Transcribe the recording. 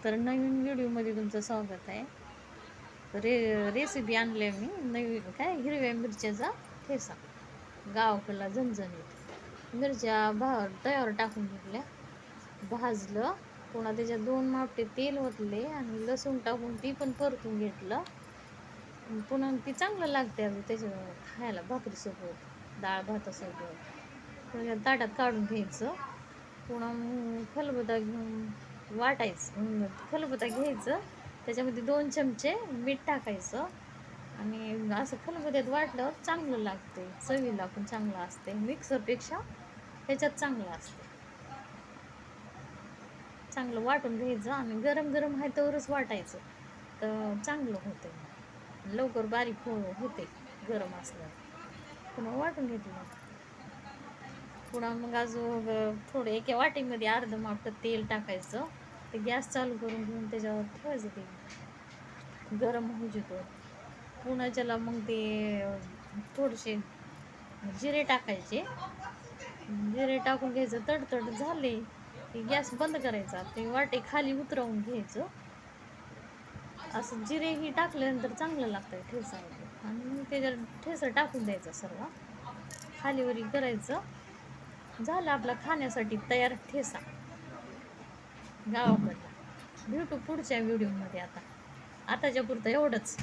तर नवीन व्हिडिओमध्ये तुमचं स्वागत आहे. रेसिपी आणली मी नवीन काय हिरव्या मिरच्याचा ठेसा गावाकडला झणझणीत. मिरच्या तव्यावर टाकून घेतल्या, भाजलं, पुन्हा त्याच्यात 2 मापटे तेल ओतले आणि लसूण टाकून ती पण परतून घेतलं. पुन्हा ती चांगलं लागते त्याच्या खायला भाकरीसोबत, डाळ भातासोबत. पुन्हा ताटात काढून घ्यायचं. पुन्हा खलबत्ता घेऊन वाटायचं, खलबत्ता घ्यायचं, त्याच्यामध्ये 2 चमचे मीठ टाकायचं आणि असं खलबत्त्यात वाटल्यावर चांगलं लागते, चवीला पण चांगलं असते. मिक्सरपेक्षा ह्याच्यात चांगलं असते. चांगलं वाटून घ्यायचं आणि गरम गरम आहे तरच वाटायचं, तर चांगलं होते, लवकर बारीक होते गरम असल्यावर. पुन्हा वाटून घेतलं. पुन्हा मग अजून थोडं एका वाटीमध्ये अर्ध माप तेल टाकायचं, ते गॅस चालू करून घेऊन त्याच्यावर ठेवायचं, ते गरम होऊ देतो. पुन्हा त्याला मग ते थोडेसे जिरे टाकायचे, जिरे टाकून घ्यायचं. तडतड झाले की गॅस बंद करायचा, ते वाटे खाली उतरवून घ्यायचं. असं जिरेही टाकल्यानंतर चांगलं लागतं ठेसा, आणि त्याच्यात ठेसा टाकून द्यायचा सर्व, खालीवरी करायचं. झालं आपला खाण्यासाठी तयार ठेसा गावाकडला. भेटू पुढच्या व्हिडिओमध्ये. आताच्या पुरतं एवढंच.